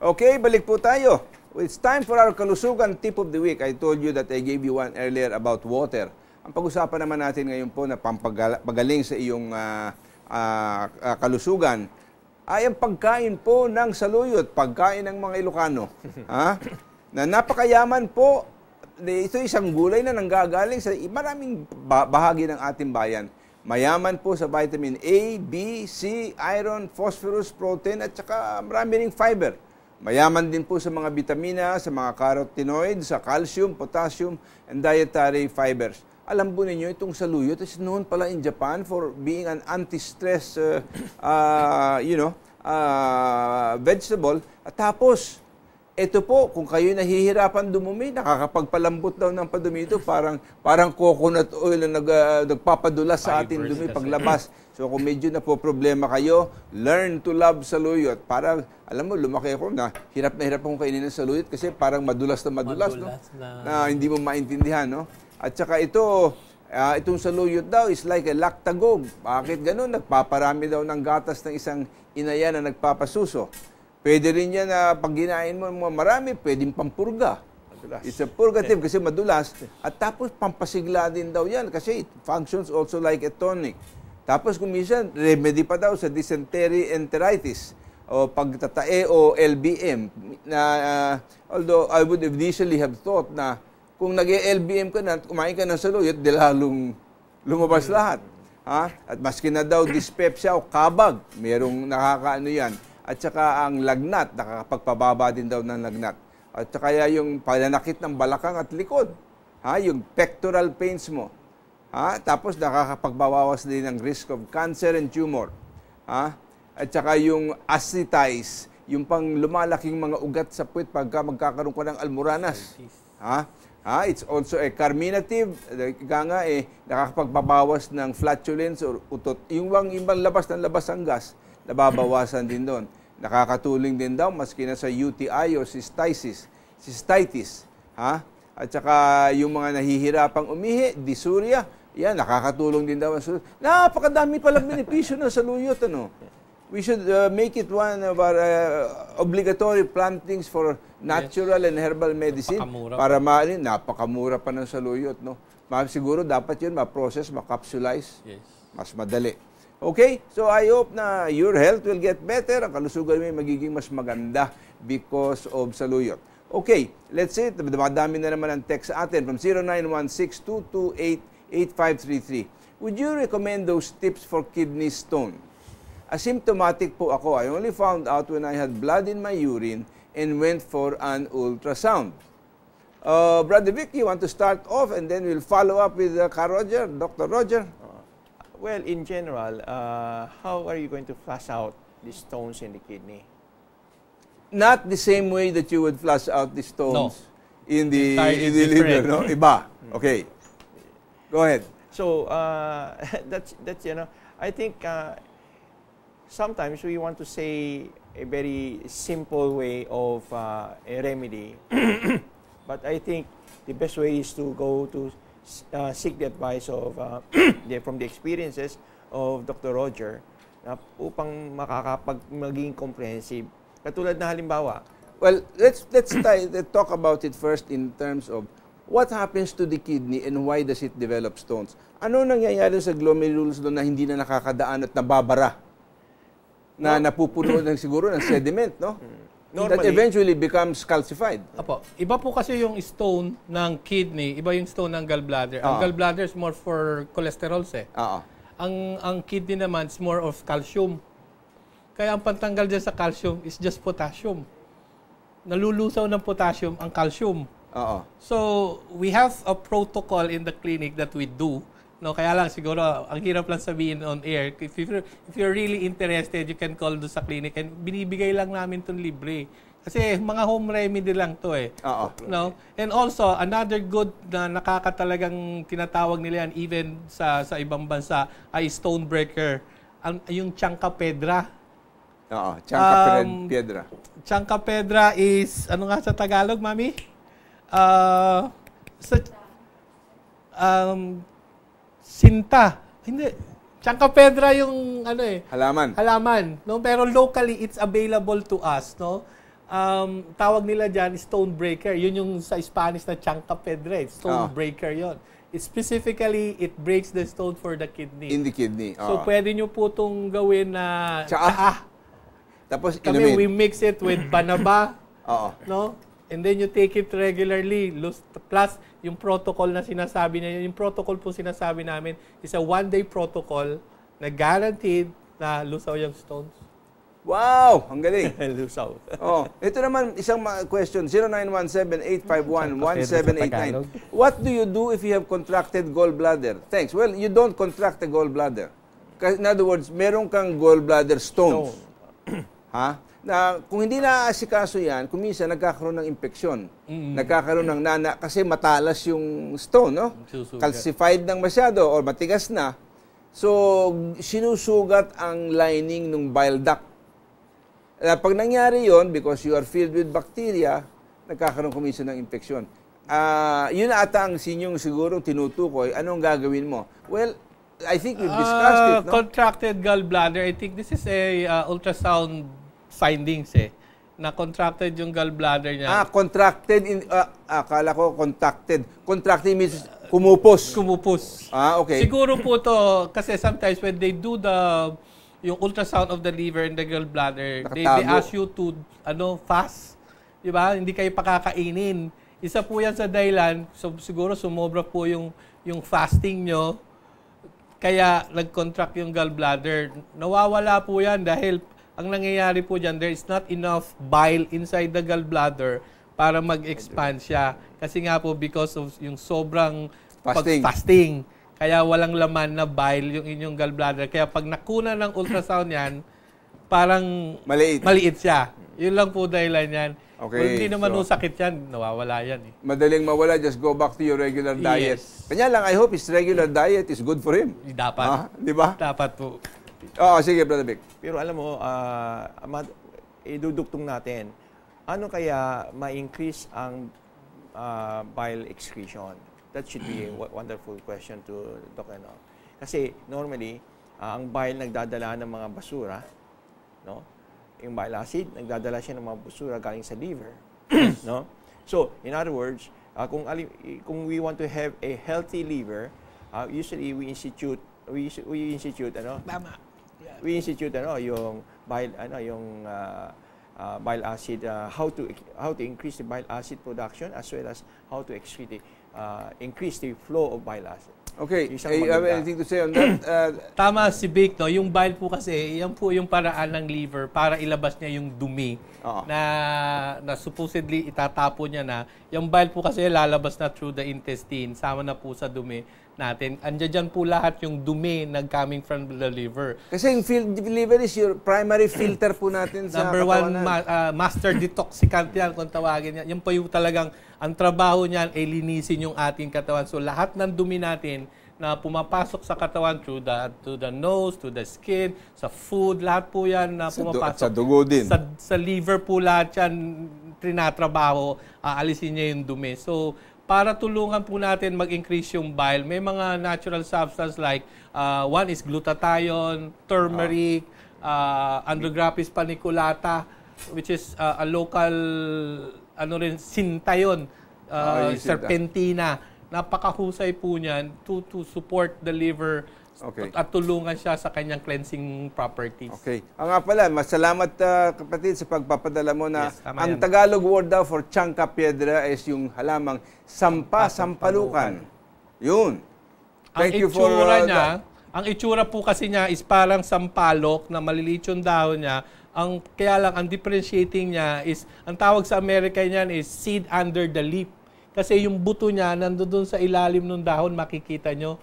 Okay, balik po tayo. It's time for our kalusugan tip of the week. I told you that I gave you one earlier about water. Ang pag-usapan naman natin ngayon po na pampagaling sa iyong kalusugan ay ang pagkain po ng saluyot, pagkain ng mga Ilocano. Na napakayaman po. Ito isang gulay na nanggagaling sa maraming bahagi ng ating bayan. Mayaman po sa vitamin A, B, C, iron, phosphorus, protein, at saka marami ring fiber. Mayaman din po sa mga vitamina, sa mga carotenoids, sa calcium, potassium, and dietary fibers. Alam po ninyo, itong saluyot is known pala in Japan for being an anti-stress vegetable. At tapos, ito po, kung kayo nahihirapan dumumi, nakakapagpalambot daw ng padumi ito, parang coconut oil na nagpapadulas sa ating dumi paglabas. So kung medyo na po problema kayo, learn to love saluyot. Parang, alam mo, lumaki ako na hirap akong kainin ng saluyot kasi parang madulas, no? Na hindi mo maintindihan, no? At saka itong saluyot daw is like a lactagogue. Bakit ganun? Nagpaparami daw ng gatas ng isang inaya na nagpapasuso. Pwede rin yan na pag ginain mo marami, pwedeng pampurga. It's a purgative kasi madulas. At tapos pampasigla din daw yan kasi it functions also like a tonic. Tapos kung minsan, remedy pa daw sa dysentery enteritis o pagtatae o LBM. Although I would initially have thought na kung nag-LBM ka na at kumain ka ng saluyot, di lalong lumabas lahat. At maski na daw dyspepsia o kabag, merong nakakaano yan. At saka ang lagnat, nakakapagpababa din daw ng lagnat. At saka yung pananakit ng balakang at likod. Yung pectoral pains mo. Tapos nakakapagbawawas din ng risk of cancer and tumor. At saka yung ascites, yung pang lumalaking mga ugat sa puwet pagka magkakaroon ka ng almoranas. It's also a carminative, nakakapagbabawas ng flatulence or utot. Yung ibang labas ng gas, nababawasan din doon. Nakakatulong din daw maski na sa UTI o cystitis. At saka yung mga nahihirapang umihi, dysuria, yan, nakakatulong din daw ang saluyot. Napakadami palang benepisyo ng saluyot, We should make it one of our obligatory plantings for natural and herbal medicine. Para napakamura pa ng saluyot, no? Siguro dapat yun ma-process, ma-capsulize. Yes. Mas madali. Okay? So I hope na your health will get better. Ang kalusugan mo magiging mas maganda because of saluyot. Okay, let's see. Madami na naman ang text sa atin from 0916-228-8533. Would you recommend those tips for kidney stone? Asymptomatic po ako. I only found out when I had blood in my urine and went for an ultrasound. Brother Vic, you want to start off and then we'll follow up with Dr. Roger? Well, in general, how are you going to flush out the stones in the kidney? Not the same way that you would flush out the stones in the liver, no? Iba. Okay. Go ahead. So, that's I think sometimes we want to say a very simple way of a remedy. But I think the best way is to go to seek the advice of from the experiences of Dr. Roger upang maging comprehensive. Katulad na halimbawa. Well, let's talk about it first in terms of what happens to the kidney and why does it develop stones. Ano nangyayari sa glomerulus doon na hindi na nakakadaan at nababara? Na napupuno siguro ng sediment, no? Normally, that eventually becomes calcified. Apo, iba po kasi yung stone ng kidney, iba yung stone ng gallbladder. Ang gallbladder is more for cholesterols Ang kidney naman is more of calcium. Kaya ang pantanggal dyan sa calcium is just potassium. Nalulusaw ng potassium ang calcium. So, we have a protocol in the clinic that we do. No, kaya lang siguro, ang hirap lang sabihin on air. If you're really interested, you can call do sa clinic and binibigay lang namin itong libre. Kasi mga home remedy lang to No? And also, another good na nakakatalagang tinatawag nila yan even sa ibang bansa ay stone breaker. Yung Chanca Pedra. Pedra. Chanca Pedra is, ano nga sa Tagalog, Mami? Sinta. Hindi. Chanca Pedra yung Halaman. No? Pero locally it's available to us, no? tawag nila dyan, stone breaker. Yun yung sa Spanish na chanca pedra. Stone breaker yon. Specifically, it breaks the stone for the kidney. In the kidney. So, pwede nyo po itong gawin na tsaa. Tapos, kami, we mix it with banaba. Oo. And then you take it regularly. Plus, yung protocol na sinasabi niya, yung protocol po sinasabi namin is a 1-day protocol na guaranteed na lusaw yung stones. Wow! Ang galing. Lusaw. Ito naman, isang question. 0917-851-1789. What do you do if you have contracted gallbladder? Thanks. Well, you don't contract a gallbladder. In other words, meron kang gallbladder stones. Ha? Na kung hindi naaasikaso yan, kung minsan nagkakaroon ng impeksyon. Nagkakaroon ng kasi matalas yung stone, no? Calcified ng masyado or matigas na. So, sinusugat ang lining ng bile duct. Pag nangyari yon, because you are filled with bacteria, nagkakaroon kuminsan ng impeksyon. Yun ata ang sinyong siguro tinutukoy. Anong gagawin mo? Well, I think we've discussed it, no? Contracted gallbladder, I think this is a ultrasound findings na contracted yung gallbladder niya. Contracted akala ko contacted. Contracted means kumupos. Okay. Siguro po to kasi sometimes when they do yung ultrasound of the liver and the gallbladder, they ask you to fast. 'Di ba? Hindi kayo pakakainin. Isa po 'yan sa dahilan, so siguro sumobra po yung fasting nyo. Kaya nag-contract yung gallbladder. Nawawala po 'yan dahil ang nangyayari po dyan, there is not enough bile inside the gallbladder para mag-expand siya. Kasi nga po, because of yung sobrang fasting, kaya walang laman na bile yung inyong gallbladder. Kaya pag nakuna ng ultrasound yan, parang maliit siya. Yun lang po dahilan yan. Okay, well, hindi naman sakit yan, nawawala yan. Madaling mawala, just go back to your regular diet. Kanya lang, I hope his regular diet is good for him. Dapat. Di ba? Dapat po. Sige, Brother Vic. Pero alam mo, idudugtong natin, ano kaya ma-increase ang bile excretion? That should be a wonderful question to Dr. No? Kasi normally, ang bile nagdadala ng mga basura, no? Yung bile acid, nagdadala siya ng mga basura galing sa liver. No? So, in other words, kung we want to have a healthy liver, usually we institute yung bile bile acid, how to increase the bile acid production as well as how to increase the flow of bile acid. Okay, you have anything to say on that? Tama si Vic, no? Yung bile po kasi, yan po yung paraan ng liver para ilabas niya yung dumi na supposedly itatapon niya na. Yung bile po kasi lalabas na through the intestine, sama na po sa dumi natin. Andiyan po lahat yung dumi na coming from the liver. Kasi yung liver is your primary filter po natin sa katawan. Number 1, master detoxicant yan kung tawagin yan. Yan po yung talagang, ang trabaho niyan ay linisin yung ating katawan. So lahat ng dumi natin na pumapasok sa katawan to the nose, to the skin, sa food, lahat po yan na pumapasok. Sa dugo din. Sa liver po lahat yan trinatrabaho, aalisin niya yung dumi. So, para tulungan po natin mag-increase yung bile, may mga natural substance like one is glutathione, turmeric, Andrographis paniculata, which is a local sintayon, serpentina. Napakahusay po niyan to support the liver at tulungan siya sa kanyang cleansing properties. Okay. Nga pala, masalamat kapatid sa pagpapadala mo na ang yan. Tagalog word daw for chanca piedra is yung halamang sampalukan. Yun. Thank you for niya. Ang itsura po kasi niya is parang sampalok na maliliit yung dahon niya. Kaya lang, ang differentiating niya is, ang tawag sa America niyan is seed under the leaf. Kasi yung buto niya, nandoon sa ilalim ng dahon, makikita nyo.